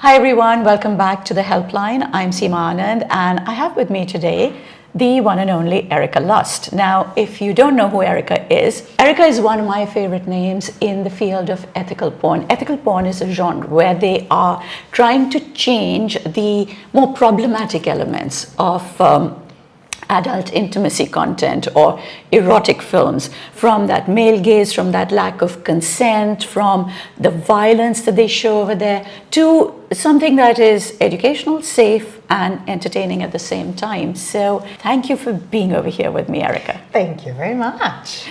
Hi everyone, welcome back to the Helpline. I'm Seema Anand and I have with me today the one and only Erika Lust. Now, if you don't know who Erika is one of my favorite names in the field of ethical porn. Ethical porn is a genre where they are trying to change the more problematic elements of adult intimacy content or erotic films, from that male gaze, from that lack of consent, from the violence that they show over there, to something that is educational, safe, and entertaining at the same time. So thank you for being over here with me, Erika. Thank you very much.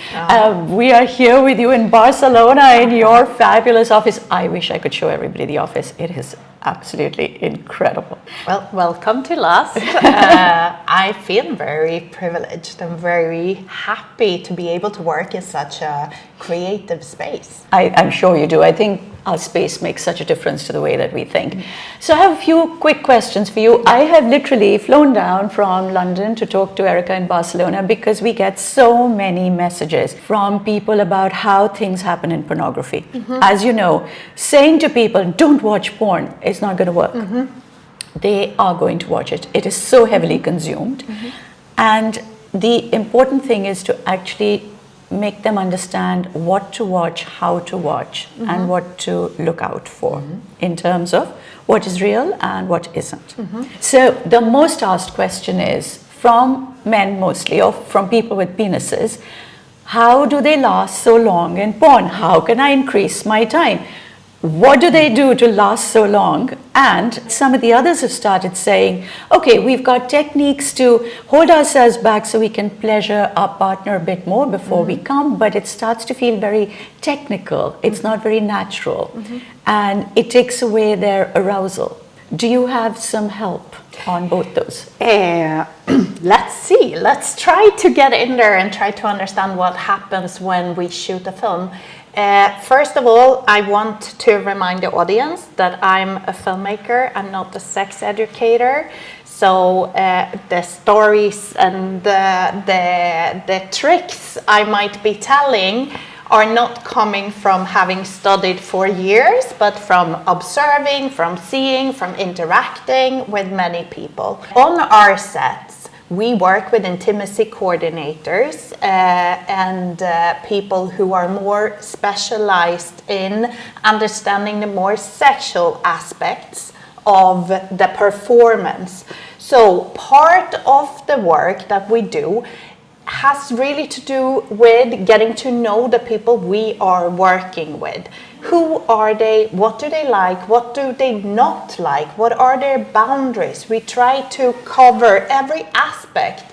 We are here with you in Barcelona in your fabulous office. I wish I could show everybody the office. It is absolutely incredible. Well, welcome to Lust. I feel very privileged and very happy to be able to work in such a creative space. I'm sure you do. I think our space makes such a difference to the way that we think. So I have a few quick questions for you. I have literally flown down from London to talk to Erika in Barcelona because we get so many messages from people about how things happen in pornography. As you know, saying to people, don't watch porn, is not going to work. They are going to watch it. It is so heavily consumed. And the important thing is to actually make them understand what to watch, how to watch, and what to look out for in terms of what is real and what isn't. So the most asked question is, from men mostly, or from people with penises, how do they last so long in porn? How can I increase my time? What do they do to last so long? And some of the others have started saying, okay, we've got techniques to hold ourselves back so we can pleasure our partner a bit more before we come, but it starts to feel very technical. It's not very natural. And it takes away their arousal. Do you have some help on both those? Let's see. Let's try to get in there and try to understand what happens when we shoot a film. First of all, I want to remind the audience that I'm a filmmaker. I'm not a sex educator. So the stories and the tricks I might be telling are not coming from having studied for years, but from observing, from seeing, from interacting with many people. On our sets, we work with intimacy coordinators and people who are more specialized in understanding the more sexual aspects of the performance. So part of the work that we do has really to do with getting to know the people we are working with. Who are they? What do they like? What do they not like? What are their boundaries? We try to cover every aspect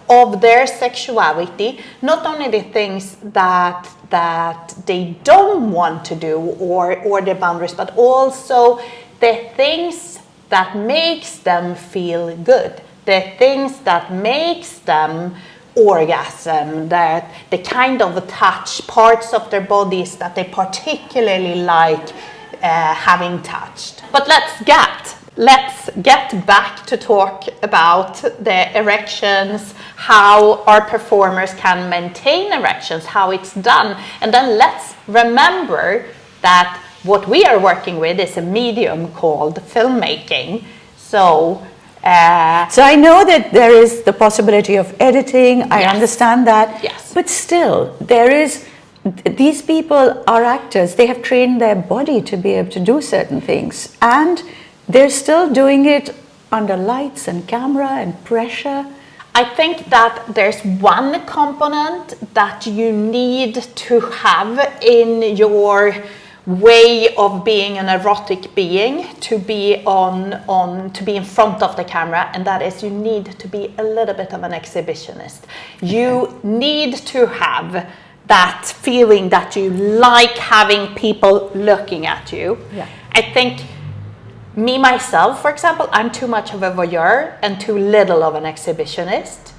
of their sexuality, not only the things that they don't want to do or their boundaries, but also the things that makes them feel good, the things that makes them orgasm, that the kind of touch, parts of their bodies that they particularly like having touched. But let's get back to talk about the erections, how our performers can maintain erections, how it's done, and then let's remember that what we are working with is a medium called filmmaking. So I know that there is the possibility of editing. I understand that. Yes. But still, these people are actors. They have trained their body to be able to do certain things. And they're still doing it under lights and camera and pressure. I think that there's one component that you need to have in your way of being an erotic being to be to be in front of the camera, and that is you need to be a little bit of an exhibitionist. You need to have that feeling that you like having people looking at you. I think me myself, for example, I'm too much of a voyeur and too little of an exhibitionist.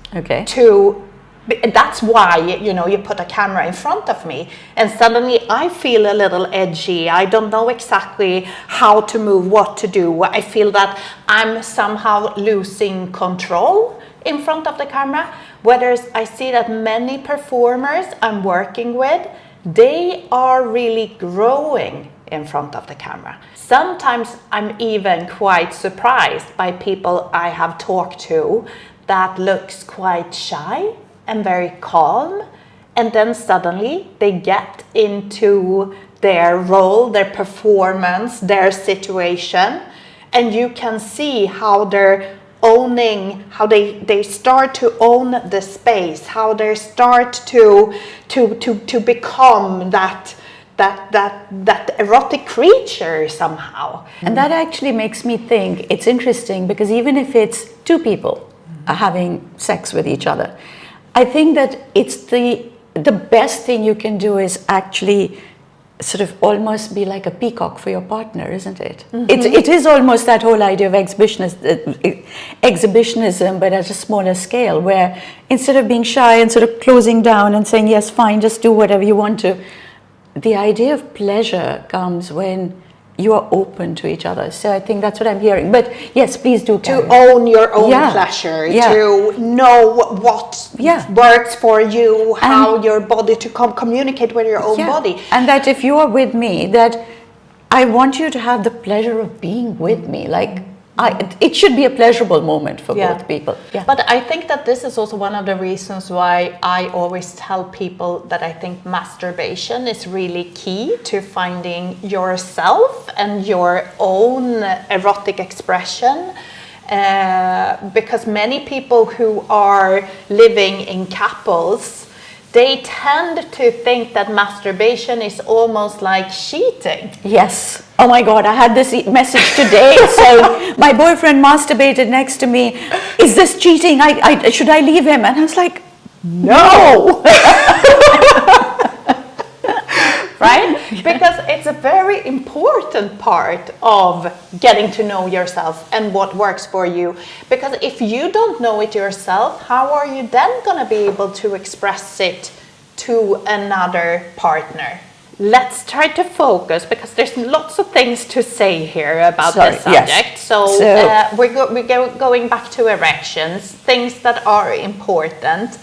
That's why, you put a camera in front of me and suddenly I feel a little edgy. I don't know exactly how to move, what to do. I feel that I'm somehow losing control in front of the camera. Whereas I see that many performers I'm working with, they are really growing in front of the camera. Sometimes I'm even quite surprised by people I have talked to that looks quite shy and very calm, and then suddenly they get into their role, their performance, their situation, and you can see how they're owning, how they start to own the space, how they start to become that erotic creature somehow. And that actually makes me think it's interesting, because even if it's two people having sex with each other, I think that it's the best thing you can do is actually sort of almost be like a peacock for your partner, isn't it? It is almost that whole idea of exhibitionism, but at a smaller scale, where instead of being shy and sort of closing down and saying, yes, fine, just do whatever you want to, the idea of pleasure comes when you are open to each other. So I think that's what I'm hearing. But yes, please do. To own your own pleasure, to know what works for you, how your body, to communicate with your own body. And that if you are with me, that I want you to have the pleasure of being with me. Like, it should be a pleasurable moment for both people. Yeah. But I think that this is also one of the reasons why I always tell people that I think masturbation is really key to finding yourself and your own erotic expression. Because many people who are living in couples, they tend to think that masturbation is almost like cheating. Yes. Oh my God, I had this message today. So my boyfriend masturbated next to me. Is this cheating? Should I leave him? And I was like, no. Right? Because it's a very important part of getting to know yourself and what works for you. Because if you don't know it yourself, how are you then going to be able to express it to another partner? Let's try to focus, because there's lots of things to say here about this subject. Yes. So we're going back to erections, things that are important.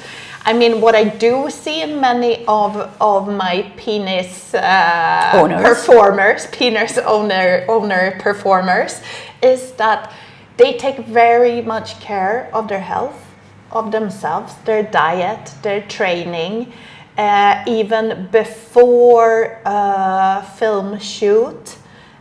I mean, what I do see in many of my penis performers, penis owner performers, is that they take very much care of their health, of themselves, their diet, their training, even before a film shoot.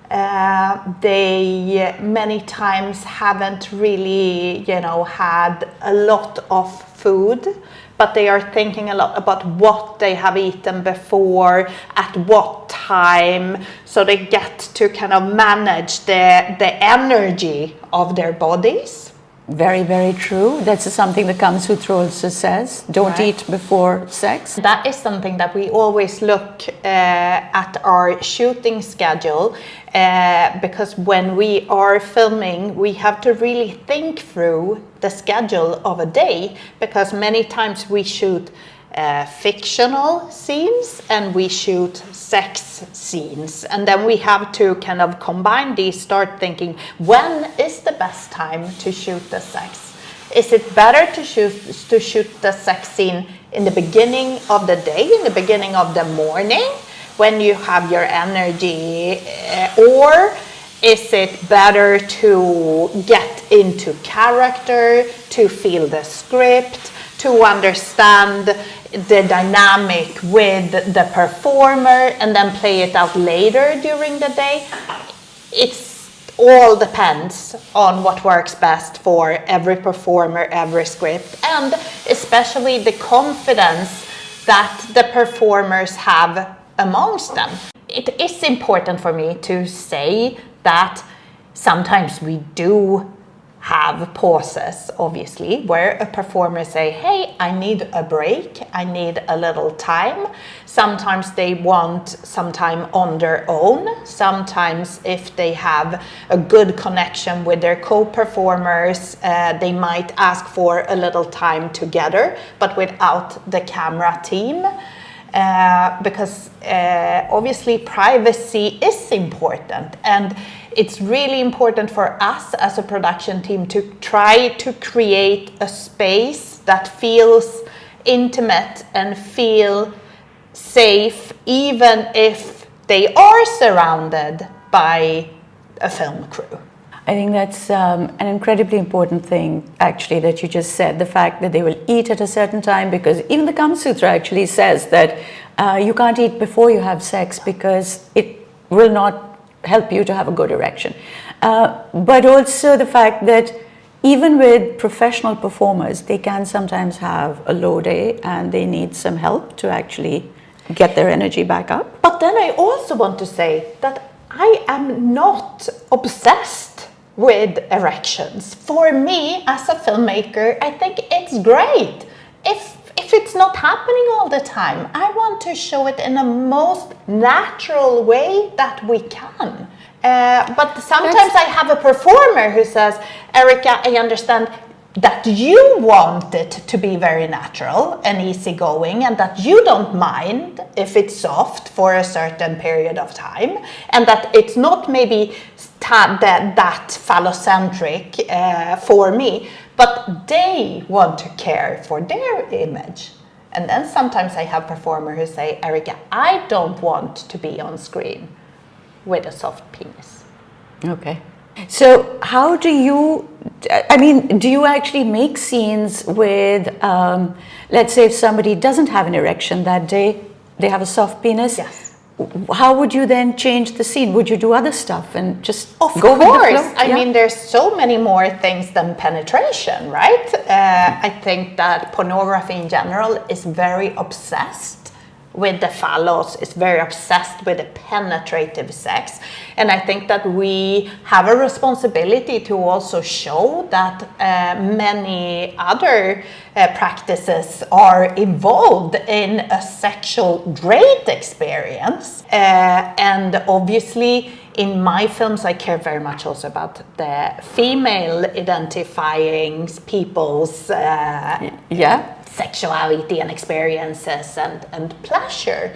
They many times haven't really, had a lot of food, but they are thinking a lot about what they have eaten before, at what time, so they get to kind of manage the energy of their bodies. Very, very true. That's something the Kama Sutra also says. Don't eat before sex. That is something that we always look at our shooting schedule, because when we are filming, we have to really think through the schedule of a day, because many times we shoot fictional scenes and we shoot sex scenes, and then we have to kind of combine these, start thinking, when is the best time to shoot the sex? Is it better to shoot the sex scene in the beginning of the day, in the beginning of the morning, when you have your energy, or is it better to get into character, to feel the script, to understand the dynamic with the performer, and then play it out later during the day? It's all depends on what works best for every performer, every script, and especially the confidence that the performers have amongst them. It is important for me to say that sometimes we do have pauses, obviously, where a performer say, hey, I need a break, I need a little time. Sometimes they want some time on their own. Sometimes if they have a good connection with their co-performers, they might ask for a little time together, but without the camera team. Because obviously privacy is important, and it's really important for us as a production team to try to create a space that feels intimate and feel safe even if they are surrounded by a film crew. I think that's an incredibly important thing, actually, that you just said. The fact that they will eat at a certain time, because even the Kama Sutra actually says that you can't eat before you have sex because it will not help you to have a good erection. But also the fact that even with professional performers, they can sometimes have a low day and they need some help to actually get their energy back up. But then I also want to say that I am not obsessed with erections. For me, as a filmmaker, I think it's great. If it's not happening all the time, I want to show it in the most natural way that we can. But sometimes I have a performer who says, Erika, I understand that you want it to be very natural and easygoing, and that you don't mind if it's soft for a certain period of time, and that it's not maybe that phallocentric for me, but they want to care for their image. And then sometimes I have performers who say, Erika, I don't want to be on screen with a soft penis. Okay. So how do you, I mean, do you actually make scenes with, let's say if somebody doesn't have an erection that day, they have a soft penis? Yes. How would you then change the scene? Would you do other stuff and just of go with course. the flow? I mean, there's so many more things than penetration, right? I think that pornography in general is very obsessed with the phallus, is very obsessed with the penetrative sex. And I think that we have a responsibility to also show that many other practices are involved in a sexual great experience. And obviously in my films, I care very much also about the female identifying people's sexuality and experiences and pleasure.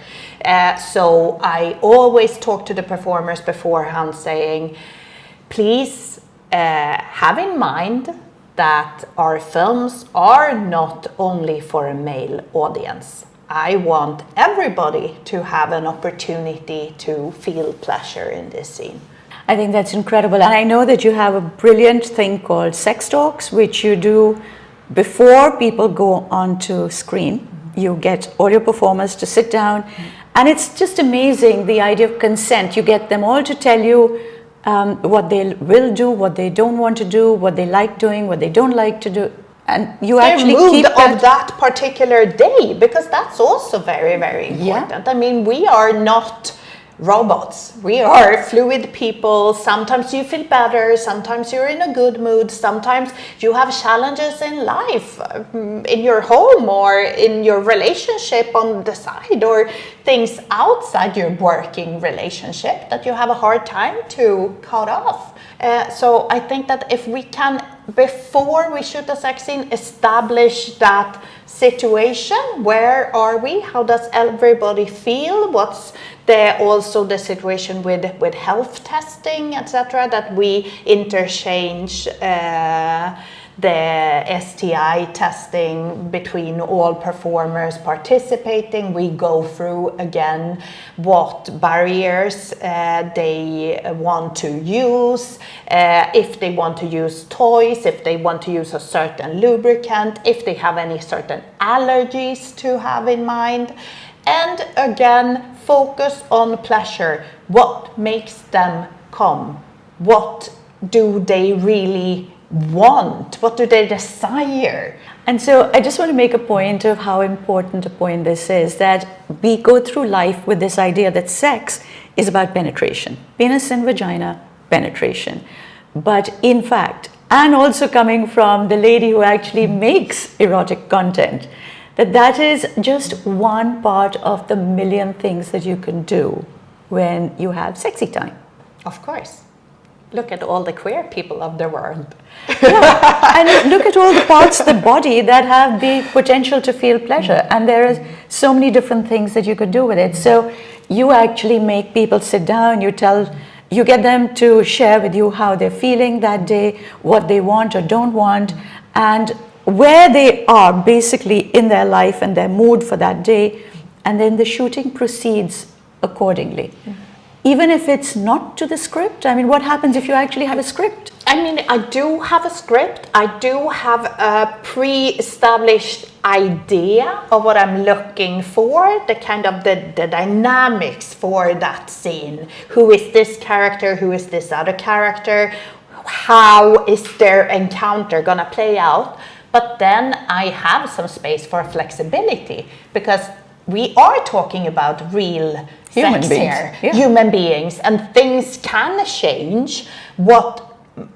So I always talk to the performers beforehand saying, please have in mind that our films are not only for a male audience. I want everybody to have an opportunity to feel pleasure in this scene. I think that's incredible. And I know that you have a brilliant thing called sex talks, which you do before people go onto screen. You get all your performers to sit down, and it's just amazing, the idea of consent. You get them all to tell you what they will do, what they don't want to do, what they like doing, what they don't like to do, and you actually keep that particular day, because that's also very, very important. I mean, we are not robots. We are fluid people. Sometimes you feel better, sometimes you're in a good mood, sometimes you have challenges in life, in your home or in your relationship on the side, or things outside your working relationship that you have a hard time to cut off. So I think that if we can, before we shoot a sex scene, establish that situation. Where are we? How does everybody feel? What's also the situation with health testing, etc., that we interchange the STI testing between all performers participating. We go through again what barriers they want to use, if they want to use toys, if they want to use a certain lubricant, if they have any certain allergies to have in mind. And again, focus on pleasure. What makes them come? What do they really want? What do they desire? And so I just want to make a point of how important a point this is, that we go through life with this idea that sex is about penetration, penis and vagina penetration. But in fact, and also coming from the lady who actually makes erotic content, that is just one part of the million things that you can do when you have sexy time. Of course. Look at all the queer people of the world. And look at all the parts of the body that have the potential to feel pleasure. And there are so many different things that you could do with it. So you actually make people sit down, you get them to share with you how they're feeling that day, what they want or don't want, and where they are basically in their life and their mood for that day. and then the shooting proceeds accordingly. Even if it's not to the script? I mean, what happens if you actually have a script? I mean, I do have a script. I do have a pre-established idea of what I'm looking for, the kind of the dynamics for that scene. Who is this character? Who is this other character? How is their encounter gonna play out? But then I have some space for flexibility, because we are talking about real Human sex beings. here, Yeah. human beings, and things can change. What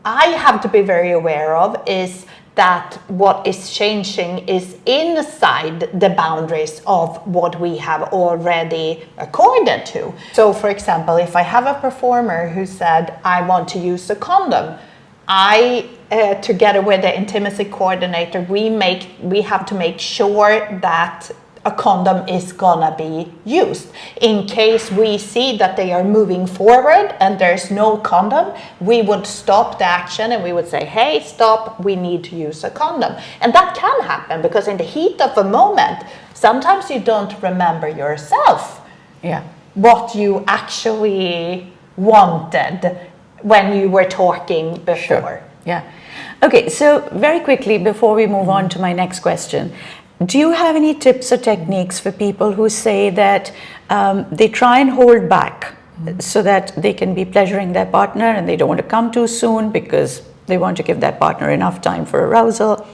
I have to be very aware of is that what is changing is inside the boundaries of what we have already accorded to. So, for example, if I have a performer who said, I want to use a condom, I, together with the intimacy coordinator, we have to make sure that a condom is gonna be used. In case we see that they are moving forward and there's no condom, we would stop the action and we would say, hey, stop, we need to use a condom. And that can happen, because in the heat of a moment, sometimes you don't remember yourself what you actually wanted when you were talking before. Sure. Yeah. Okay, so very quickly before we move on to my next question, do you have any tips or techniques for people who say that they try and hold back so that they can be pleasuring their partner and they don't want to come too soon because they want to give their partner enough time for arousal?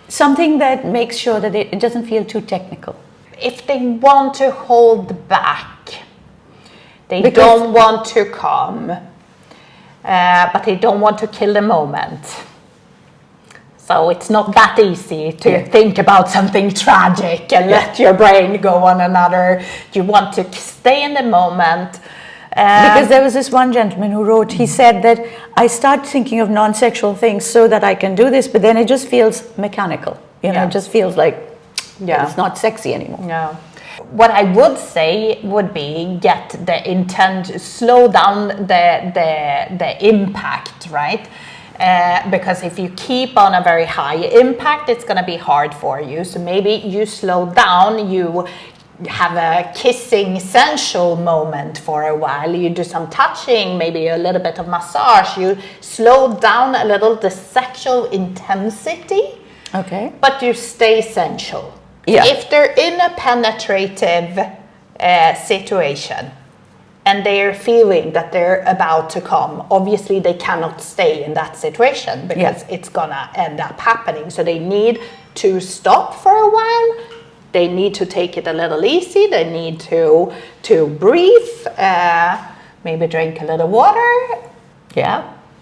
Something that makes sure that it doesn't feel too technical. If they want to hold back, they don't want to come, but they don't want to kill the moment. So it's not that easy to think about something tragic and let your brain go on another. You want to stay in the moment. Because there was this one gentleman who wrote, he said that I start thinking of non-sexual things so that I can do this, but then it just feels mechanical. You know, it just feels like it's not sexy anymore. Yeah. What I would say would be get the intent, slow down the impact, right? Because if you keep on a very high impact, it's going to be hard for you. So maybe you slow down, you have a kissing sensual moment for a while, you do some touching, maybe a little bit of massage, you slow down a little the sexual intensity, but you stay sensual. If they're in a penetrative situation and they're feeling that they're about to come, obviously they cannot stay in that situation because it's gonna end up happening. So they need to stop for a while. They need to take it a little easy. They need to breathe, maybe drink a little water.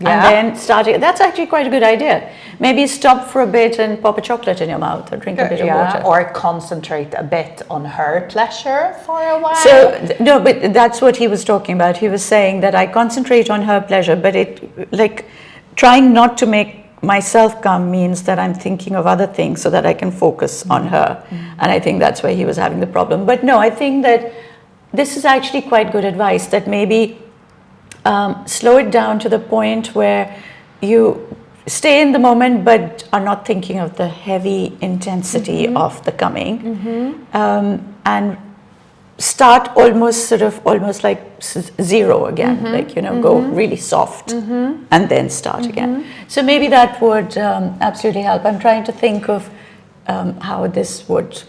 And then starting, that's actually quite a good idea. Maybe stop for a bit and pop a chocolate in your mouth or drink a bit of water. Or concentrate a bit on her pleasure for a while. So, no, but that's what he was talking about. He was saying that I concentrate on her pleasure, but it, like, trying not to make myself come means that I'm thinking of other things so that I can focus on her. And I think that's where he was having the problem. But no, I think that this is actually quite good advice, that maybe slow it down to the point where you stay in the moment but are not thinking of the heavy intensity of the coming, and start almost like zero again, like, you know, go really soft and then start again. So maybe that would absolutely help. I'm trying to think of how this would.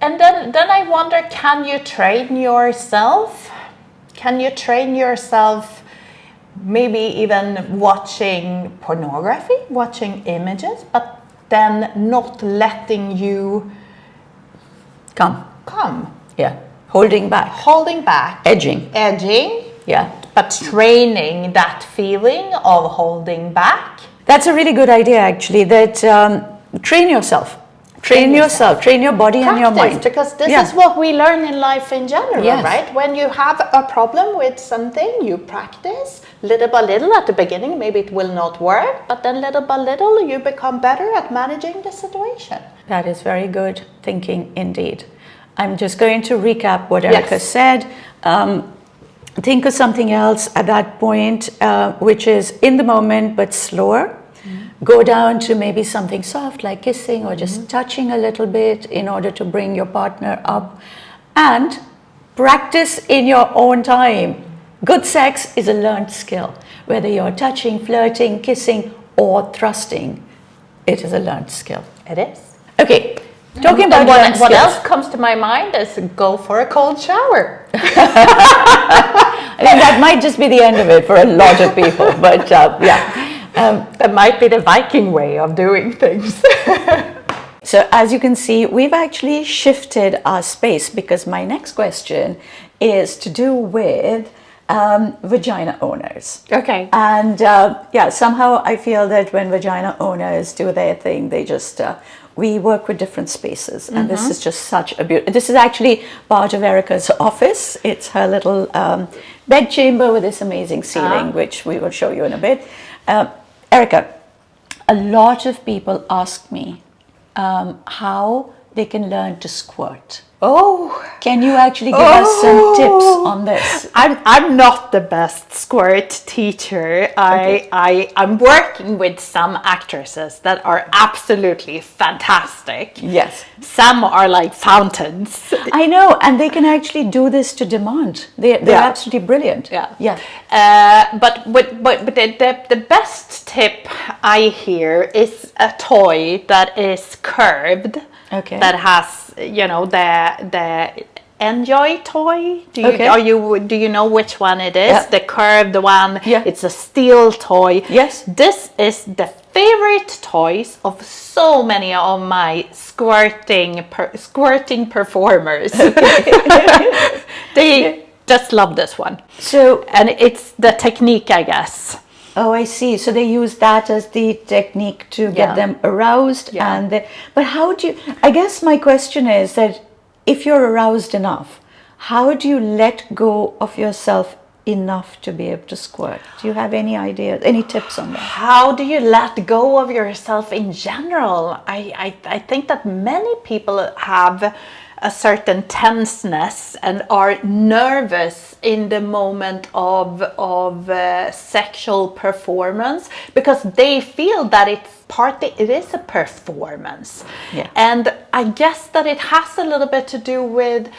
And then I wonder, can you train yourself? Can you train yourself maybe even watching pornography, watching images, but then not letting you come? Yeah. Holding back. Edging. Yeah. But training that feeling of holding back. That's a really good idea, actually, that train yourself. Train yourself, train your body and your mind. Because this is what we learn in life in general, right? When you have a problem with something, you practice little by little. At the beginning, maybe it will not work, but then little by little, you become better at managing the situation. That is very good thinking indeed. I'm just going to recap what Erika said. Think of something else at that point, which is in the moment but slower. Go down to maybe something soft like kissing or just touching a little bit in order to bring your partner up. and practice in your own time. Good sex is a learned skill. Whether you're touching, flirting, kissing, or thrusting, it is a learned skill. It is. Okay, talking about learned what skills. else comes to my mind is go for a cold shower. I think that might just be the end of it for a lot of people, but That might be the Viking way of doing things. So as you can see, we've actually shifted our space because my next question is to do with vagina owners. Okay. And somehow I feel that when vagina owners do their thing, they just, we work with different spaces. And this is just such a beautiful, this is actually part of Erika's office. It's her little bed chamber with this amazing ceiling, which we will show you in a bit. Erika, a lot of people ask me how they can learn to squirt. Oh, can you actually give us some tips on this? I'm not the best squirt teacher. Okay. I'm working with some actresses that are absolutely fantastic. Yes. Some are like fountains. I know, and they can actually do this to demand. They're absolutely brilliant. Yeah. But the best tip I hear is a toy that is curved. Okay. That has, you know, the Enjoy toy. Do you know which one it is? Yeah. The curved one. Yeah. It's a steel toy. Yes. This is the favorite toys of so many of my squirting performers. They just love this one. So, and it's the technique, I guess. Oh, I see. So they use that as the technique to get them aroused. Yeah. But how do you, I guess my question is that if you're aroused enough, how do you let go of yourself enough to be able to squirt? Do you have any ideas, any tips on that? How do you let go of yourself in general? I think that many people have a certain tenseness and are nervous in the moment of sexual performance because they feel that it is a performance. Yeah. And I guess that it has a little bit to do with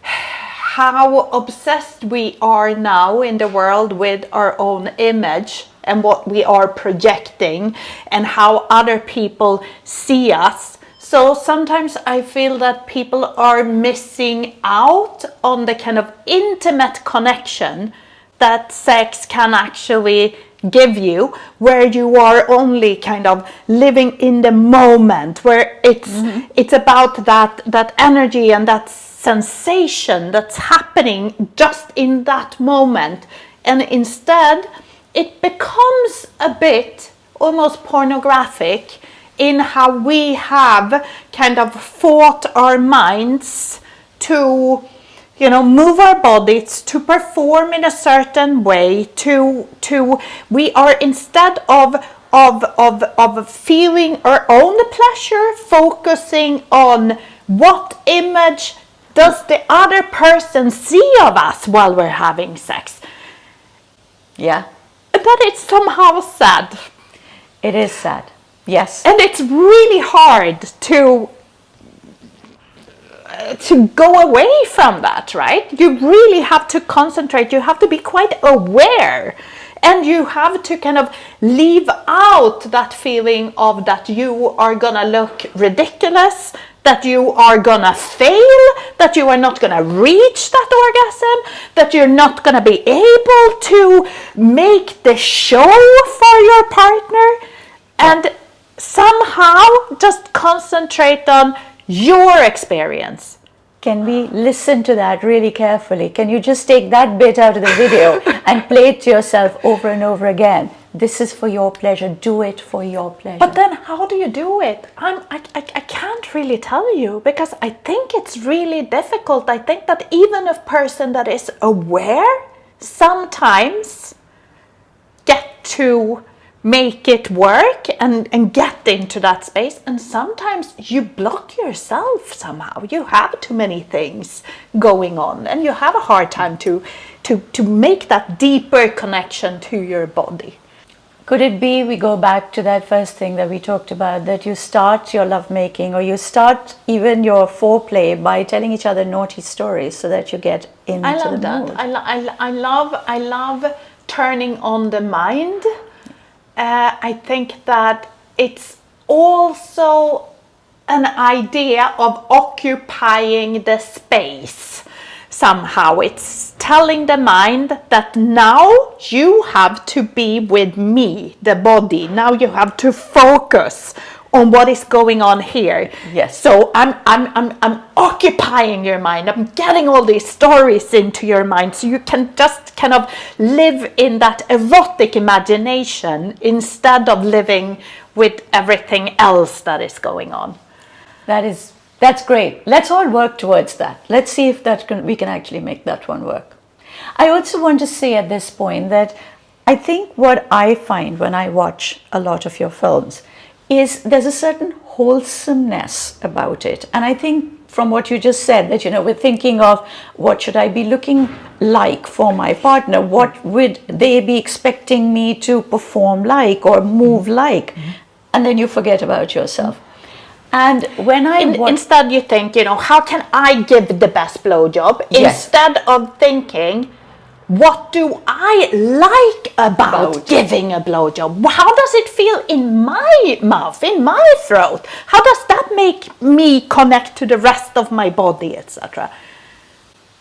how obsessed we are now in the world with our own image and what we are projecting and how other people see us. So sometimes I feel that people are missing out on the kind of intimate connection that sex can actually give you, where you are only kind of living in the moment, where it's about that energy and that sensation that's happening just in that moment. And instead, it becomes a bit almost pornographic in how we have kind of fought our minds to, you know, move our bodies, to perform in a certain way, we are, instead of feeling our own pleasure, focusing on what image does the other person see of us while we're having sex. Yeah. That it's somehow sad. It is sad. Yes. And it's really hard to go away from that, right? You really have to concentrate. You have to be quite aware. And you have to kind of leave out that feeling of that you are gonna look ridiculous, that you are gonna fail, that you are not gonna reach that orgasm, that you're not gonna be able to make the show for your partner, and somehow just concentrate on your experience. Can we listen to that really carefully? Can you just take that bit out of the video and play it to yourself over and over again? This is for your pleasure. Do it for your pleasure. But then how do you do it? I can't really tell you, because I think it's really difficult. I think that even a person that is aware sometimes get to make it work and get into that space, and sometimes you block yourself somehow. You have too many things going on and you have a hard time to make that deeper connection to your body. Could it be we go back to that first thing that we talked about, that you start your lovemaking or you start even your foreplay by telling each other naughty stories so that you get into I love the that. mood? I love turning on the mind. I think that it's also an idea of occupying the space. Somehow it's telling the mind that now you have to be with me, the body. Now you have to focus on what is going on here. Yes. So I'm occupying your mind. I'm getting all these stories into your mind so you can just kind of live in that erotic imagination instead of living with everything else that is going on. That's great. Let's all work towards that. Let's see if we can actually make that one work. I also want to say at this point that I think what I find when I watch a lot of your films is there's a certain wholesomeness about it. And I think from what you just said, that, we're thinking of what should I be looking like for my partner? What would they be expecting me to perform like or move like? And then you forget about yourself. And when instead you think, how can I give the best blowjob? Yes. Instead of thinking, what do I like about giving a blowjob? How does it feel in my mouth, in my throat? How does that make me connect to the rest of my body, etc.?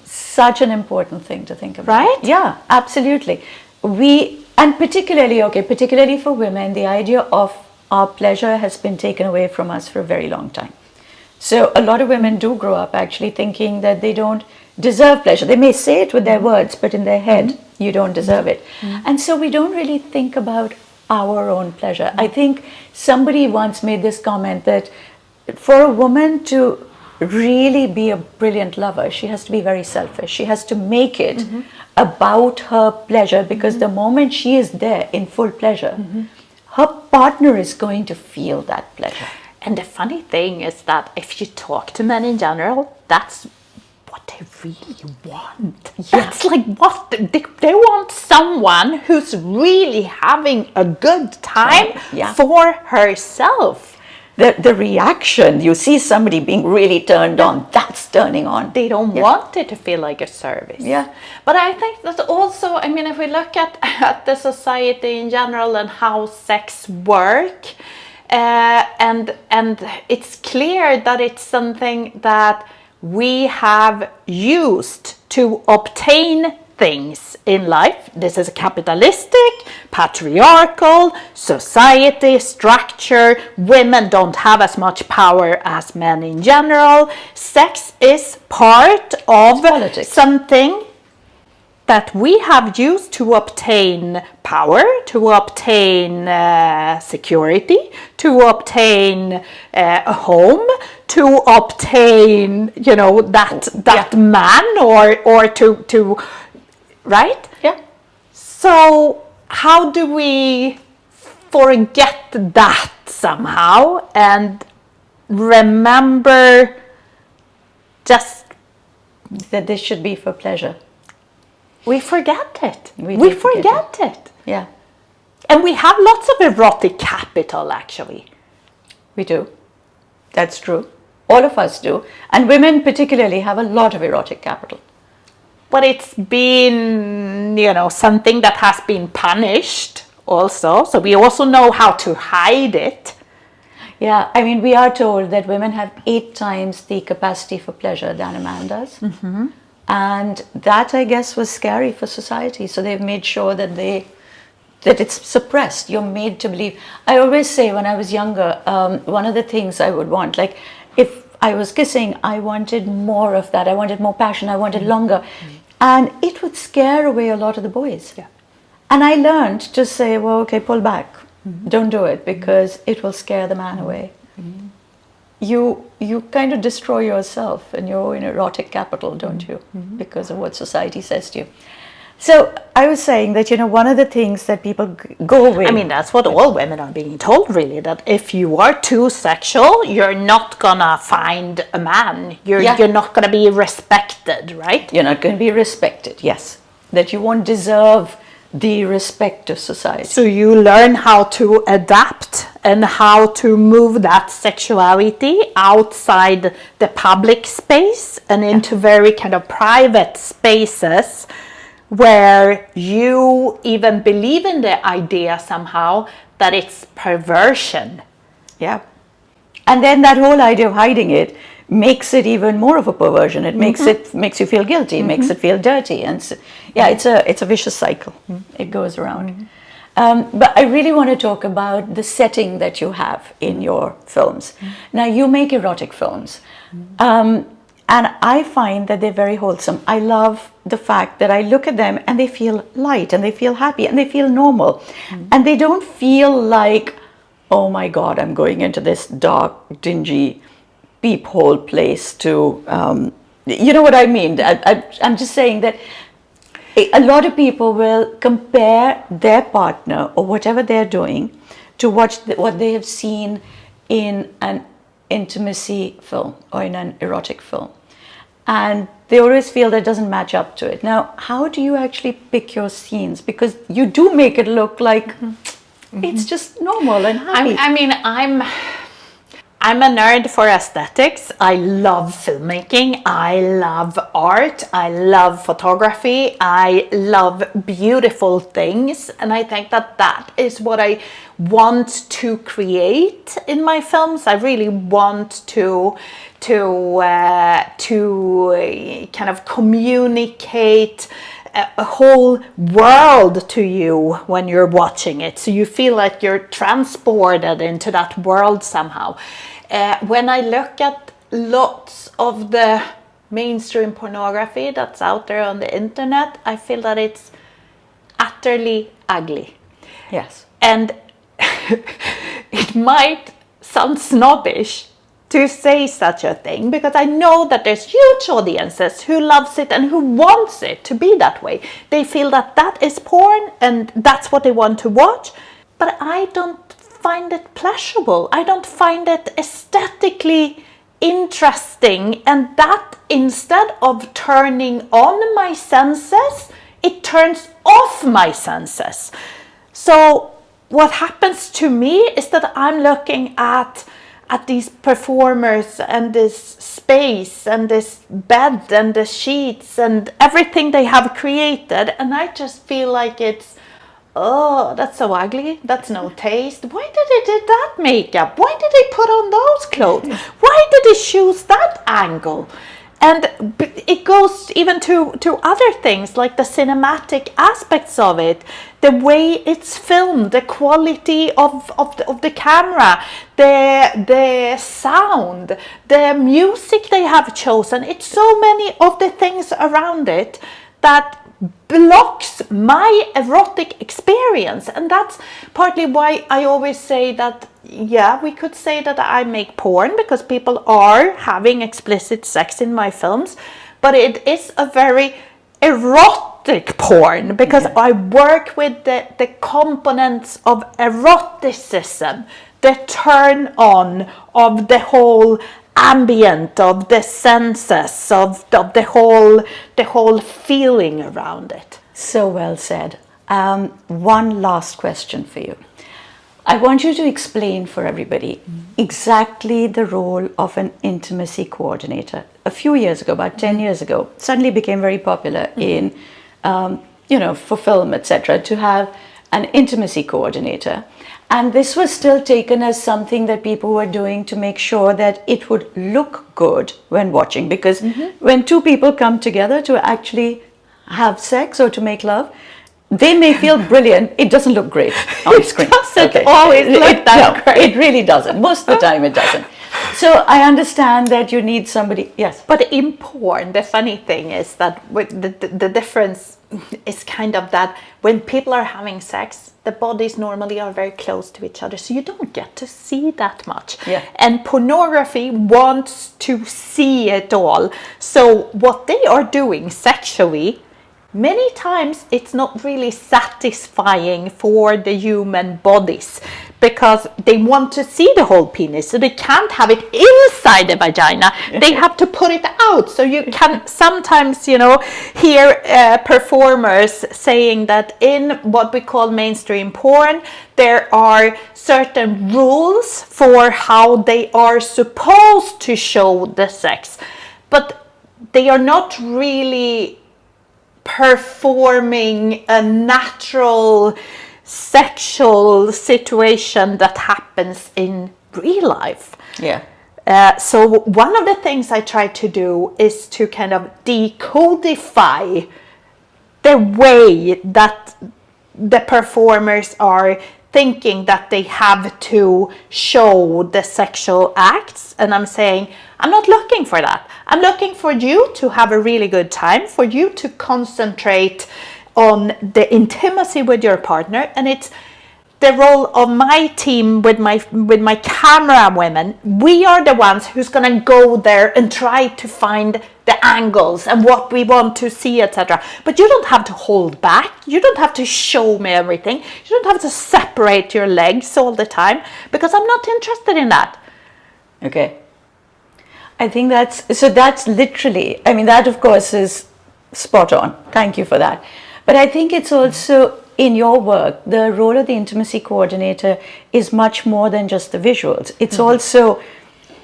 Such an important thing to think about. Right? Yeah, absolutely. And particularly for women, the idea of our pleasure has been taken away from us for a very long time. So a lot of women do grow up actually thinking that they don't deserve pleasure. They may say it with their words, but in their head, you don't deserve it. And so we don't really think about our own pleasure. I think somebody once made this comment that for a woman to really be a brilliant lover, she has to be very selfish. She has to make it about her pleasure, because the moment she is there in full pleasure, her partner is going to feel that pleasure. And the funny thing is that if you talk to men in general, that's what they really want. That's like what they want, someone who's really having a good time for herself. The reaction, you see somebody being really turned on, that's turning on. They don't want it to feel like a service. Yeah. But I think that also, if we look at the society in general and how sex work, and it's clear that it's something that we have used to obtain things in life. This is a capitalistic, patriarchal society structure. Women don't have as much power as men in general. Sex is part of something that we have used to obtain power, to obtain security, to obtain a home, to obtain, that man or to right? Yeah. So how do we forget that somehow and remember just that this should be for pleasure? We forget it. We forget it. Yeah. And we have lots of erotic capital, actually. We do. That's true. All of us do. And women particularly have a lot of erotic capital. But it's been, something that has been punished also. So we also know how to hide it. Yeah, we are told that women have 8 times the capacity for pleasure than a man does. And that, I guess, was scary for society. So they've made sure that it's suppressed. You're made to believe. I always say when I was younger, one of the things I would want, like if I was kissing, I wanted more of that. I wanted more passion. I wanted longer. And it would scare away a lot of the boys. Yeah. And I learned to say, well, okay, pull back. Don't do it, because it will scare the man away. You kind of destroy yourself and your own erotic capital, don't you? Because of what society says to you. So I was saying that, one of the things that people go with... that's what all women are being told, really, that if you are too sexual, you're not gonna find a man. You're not gonna be respected, right? You're not going to be respected, yes. That you won't deserve the respective society. So you learn how to adapt and how to move that sexuality outside the public space and into very kind of private spaces where you even believe in the idea somehow that it's perversion. Yeah. And then that whole idea of hiding it makes it even more of a perversion. It makes you feel guilty, makes it feel dirty, and it's a vicious cycle. It goes around. But I really want to talk about the setting that you have in your films. Now, you make erotic films, and I find that they're very wholesome. I love the fact that I look at them and they feel light and they feel happy and they feel normal, and they don't feel like, oh my God, I'm going into this dark, dingy peephole place to, you know what I mean? I'm just saying that a lot of people will compare their partner or whatever they're doing to what they have seen in an intimacy film or in an erotic film. And they always feel that it doesn't match up to it. Now, how do you actually pick your scenes? Because you do make it look like it's just normal and happy. I mean, I'm a nerd for aesthetics. I love filmmaking. I love art. I love photography. I love beautiful things. And I think that is what I want to create in my films. I really want to kind of communicate a whole world to you when you're watching it, so you feel like you're transported into that world somehow. When I look at lots of the mainstream pornography that's out there on the internet, I feel that it's utterly ugly. Yes. And it might sound snobbish to say such a thing, because I know that there's huge audiences who loves it and who wants it to be that way. They feel that that is porn and that's what they want to watch, but I don't find it pleasurable. I don't find it aesthetically interesting, and that, instead of turning on my senses, it turns off my senses. So what happens to me is that I'm looking at these performers and this space and this bed and the sheets and everything they have created, and I just feel like it's, oh, that's so ugly, that's no taste. Why did they do that makeup? Why did they put on those clothes? Why did they choose that angle? And it goes even to other things, like the cinematic aspects of it, the way it's filmed, the quality of the camera, the sound, the music they have chosen. It's so many of the things around it that blocks my erotic experience. And that's partly why I always say that, yeah, we could say that I make porn because people are having explicit sex in my films, but it is a very erotic porn because I work with the components of eroticism, the turn on of the whole ambient, of the senses, of the whole feeling around it. So well said. One last question for you. I want you to explain for everybody exactly the role of an intimacy coordinator. A few years ago, about 10 years ago, suddenly became very popular in, for film, etc., to have an intimacy coordinator. And this was still taken as something that people were doing to make sure that it would look good when watching. Because when two people come together to actually have sex or to make love, they may feel brilliant. It doesn't look great on screen. It doesn't always look that great. It really doesn't. Most of the time it doesn't. So I understand that you need somebody. Yes. But in porn, the funny thing is that with the difference is kind of that when people are having sex, the bodies normally are very close to each other, so you don't get to see that much. Yeah. And pornography wants to see it all. So what they are doing sexually, many times it's not really satisfying for the human bodies, because they want to see the whole penis, so they can't have it inside the vagina. They have to put it out. So you can sometimes, hear performers saying that in what we call mainstream porn, there are certain rules for how they are supposed to show the sex, but they are not really performing a natural sexual situation that happens in real life. Yeah. So one of the things I try to do is to kind of decodify the way that the performers are thinking that they have to show the sexual acts. And I'm saying, I'm not looking for that. I'm looking for you to have a really good time, for you to concentrate on the intimacy with your partner. And it's the role of my team with my camera women. We are the ones who's gonna go there and try to find the angles and what we want to see, etc. But you don't have to hold back. You don't have to show me everything. You don't have to separate your legs all the time, because I'm not interested in that. Okay. I think that's literally, that of course is spot on. Thank you for that. But I think it's also in your work, the role of the intimacy coordinator is much more than just the visuals. It's also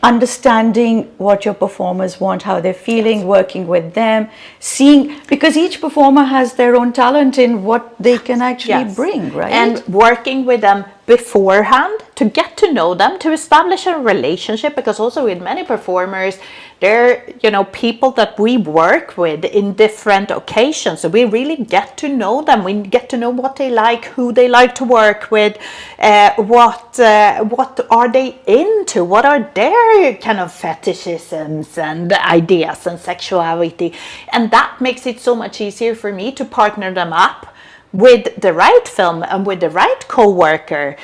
understanding what your performers want, how they're feeling, working with them, seeing, because each performer has their own talent in what they can actually bring, right? And working with them beforehand to get to know them, to establish a relationship, because also with many performers, they're people that we work with in different occasions, so we really get to know them. We get to know what they like, who they like to work with, what are they into, what are their kind of fetishisms and ideas and sexuality, and that makes it so much easier for me to partner them up with the right film and with the right co-worker,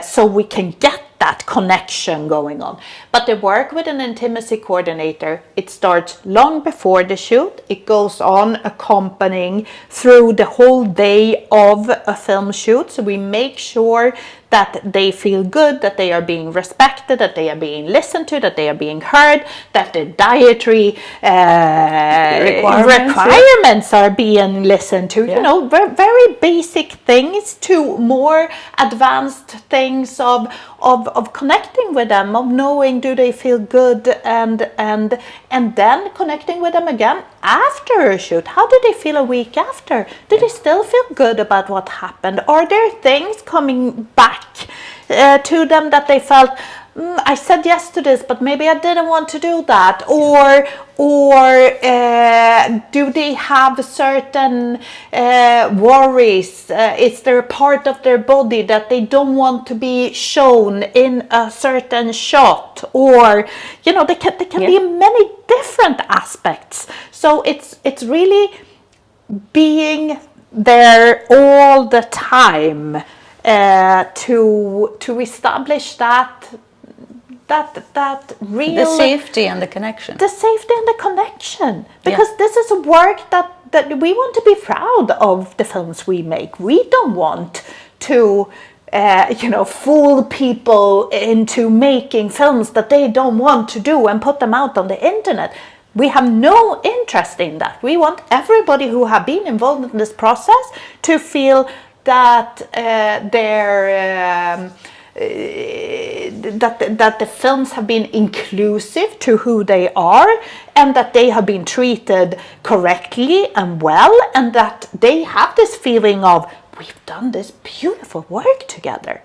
so we can get that connection going on. But the work with an intimacy coordinator, it starts long before the shoot. It goes on accompanying through the whole day of a film shoot. So we make sure that they feel good, that they are being respected, that they are being listened to, that they are being heard, that the dietary requirements are being listened to. Very basic things to more advanced things of connecting with them, of knowing do they feel good, and then connecting with them again after a shoot. How do they feel a week after? Do they still feel good about what happened? Are there things coming back to them that they felt, I said yes to this, but maybe I didn't want to do that, or do they have certain worries? Is there a part of their body that they don't want to be shown in a certain shot? Or there can be many different aspects. So it's really being there all the time to establish that real, the safety and the connection. Because this is a work that we want to be proud of, the films we make. We don't want to fool people into making films that they don't want to do and put them out on the internet. We have no interest in that. We want everybody who have been involved in this process to feel that that the films have been inclusive to who they are, and that they have been treated correctly and well, and that they have this feeling of, we've done this beautiful work together.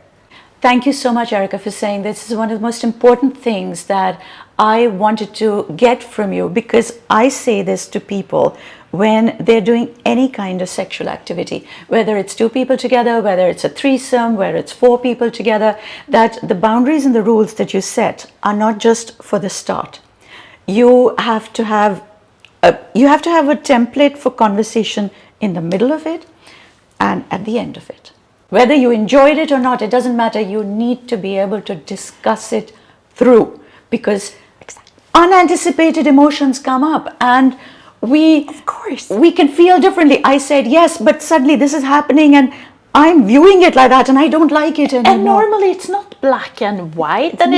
Thank you so much, Erika, for saying this is one of the most important things that I wanted to get from you, because I say this to people when they're doing any kind of sexual activity, whether it's two people together, whether it's a threesome, whether it's four people together, that the boundaries and the rules that you set are not just for the start. You have to have a template for conversation in the middle of it and at the end of it. Whether you enjoyed it or not, it doesn't matter. You need to be able to discuss it through, because unanticipated emotions come up, and we can feel differently. I said yes, but suddenly this is happening, and I'm viewing it like that and I don't like it anymore. And normally it's not black and white, and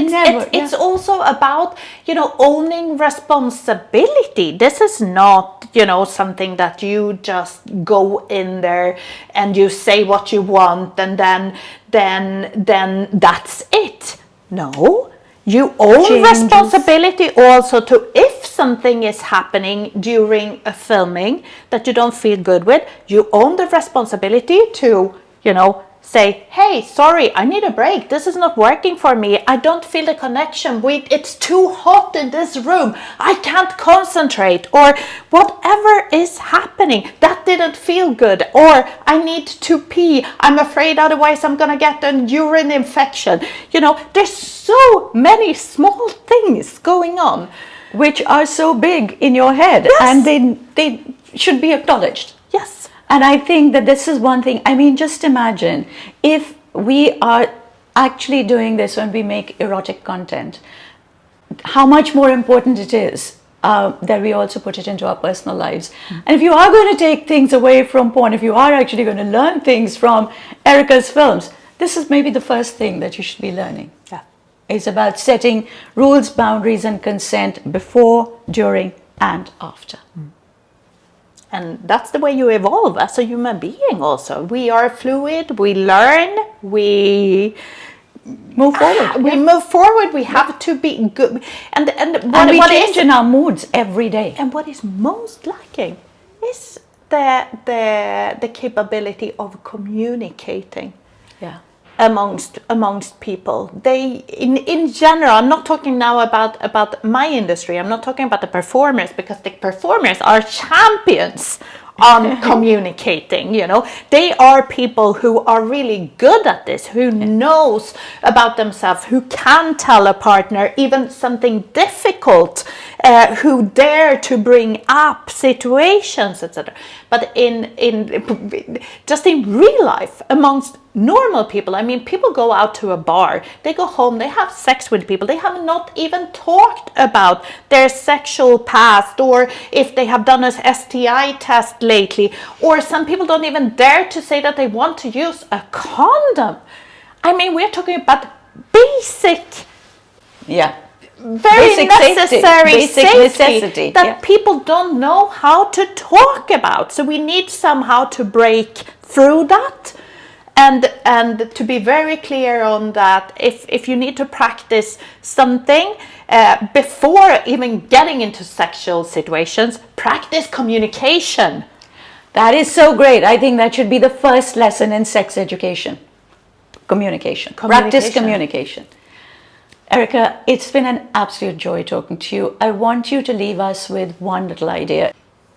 it's also about, you know, owning responsibility. This is not, you know, something that you just go in there and you say what you want and then that's it. No. You own responsibility also to, if something is happening during a filming that you don't feel good with, you own the responsibility to, you know, say, hey, sorry, I need a break. This is not working for me. I don't feel the connection. It's too hot in this room. I can't concentrate, or whatever is happening. That didn't feel good, or I need to pee. I'm afraid otherwise I'm going to get an urine infection. You know, there's so many small things going on, which are so big in your head, and they should be acknowledged. Yes. And I think that this is one thing. I mean, just imagine if we are actually doing this when we make erotic content, how much more important it is that we also put it into our personal lives. And if you are going to take things away from porn, if you are actually going to learn things from Erika's films, this is maybe the first thing that you should be learning. Yeah. It's about setting rules, boundaries, and consent before, during, and after. And that's the way you evolve as a human being also. We are fluid, we learn, we move forward. We move forward, we have to be good. And we change in our moods every day. And what is most lacking is the capability of communicating. Yeah. Amongst people. They in general, I'm not talking now about my industry, I'm not talking about the performers, because the performers are champions on communicating, you know. They are people who are really good at this, who knows about themselves, who can tell a partner even something difficult, who dare to bring up situations, etc. But in just in real life, amongst normal people, I mean, people go out to a bar, they go home, they have sex with people, they have not even talked about their sexual past, or if they have done a STI test lately, or some people don't even dare to say that they want to use a condom. I mean, we're talking about basic, very basic necessary safety, necessity that people don't know how to talk about. So we need somehow to break through that. And to be very clear on that, if you need to practice something before even getting into sexual situations, practice communication. That is so great. I think that should be the first lesson in sex education. Communication. Practice communication. Erika, it's been an absolute joy talking to you. I want you to leave us with one little idea.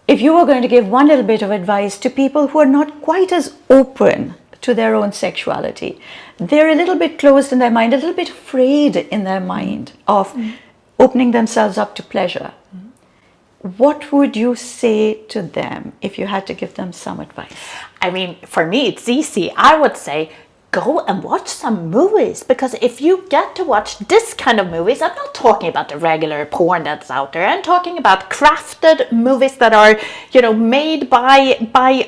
If you were going to give one little bit of advice to people who are not quite as open to their own sexuality, they're a little bit closed in their mind, a little bit afraid in their mind of opening themselves up to pleasure, what would you say to them if you had to give them some advice? I mean, for me, it's easy. I would say, go and watch some movies, because if you get to watch this kind of movies, I'm not talking about the regular porn that's out there. I'm talking about crafted movies that are, you know, made by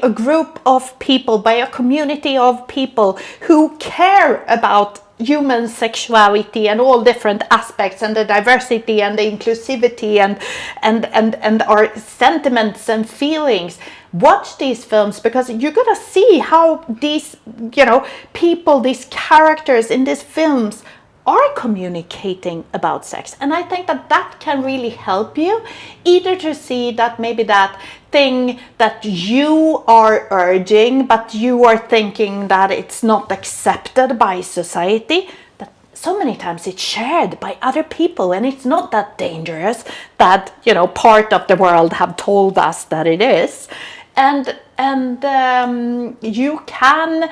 a group of people, by a community of people who care about human sexuality and all different aspects, and the diversity and the inclusivity and our sentiments and feelings. Watch these films, because you're gonna see how these, you know, people, these characters in these films are communicating about sex. And I think that can really help you, either to see that maybe that thing that you are urging, but you are thinking that it's not accepted by society, that so many times it's shared by other people, and it's not that dangerous that, you know, part of the world have told us that it is. And you can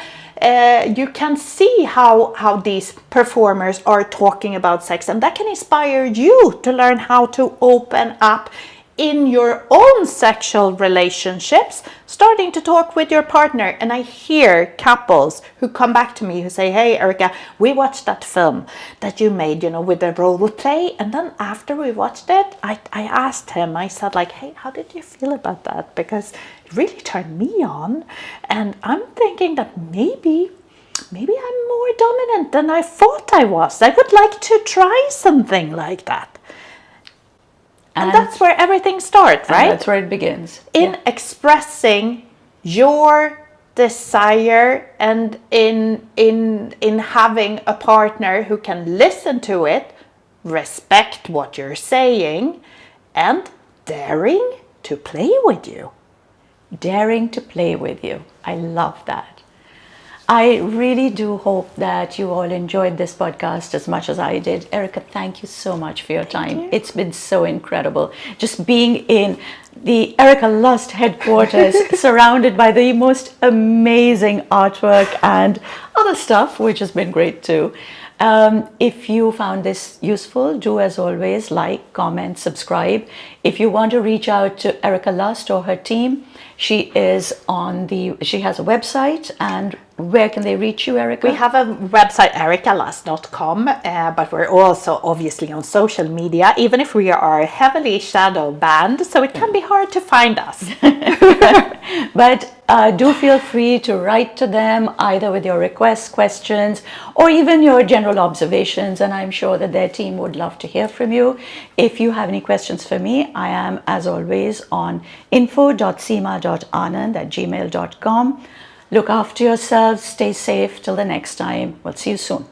see how these performers are talking about sex, and that can inspire you to learn how to open up in your own sexual relationships, starting to talk with your partner. And I hear couples who come back to me who say, hey, Erika, we watched that film that you made, with the role play. And then after we watched it, I asked him, I said like, hey, how did you feel about that? Because it really turned me on. And I'm thinking that maybe I'm more dominant than I thought I was. I would like to try something like that. And that's where everything starts, right? And that's where it begins. In expressing your desire and in having a partner who can listen to it, respect what you're saying, and daring to play with you. Daring to play with you. I love that. I really do hope that you all enjoyed this podcast as much as I did. Erika, thank you so much for your time. It's been so incredible. Just being in the Erika Lust headquarters, surrounded by the most amazing artwork and other stuff, which has been great too. If you found this useful, do as always, like, comment, subscribe. If you want to reach out to Erika Lust or her team, she has a website, and where can they reach you, Erika? We have a website, erikalust.com, but we're also obviously on social media, even if we are heavily shadow banned, so it can be hard to find us. But do feel free to write to them either with your requests, questions, or even your general observations, and I'm sure that their team would love to hear from you. If you have any questions for me, I am, as always, on info.seema.anand@gmail.com. Look after yourselves, stay safe till the next time. We'll see you soon.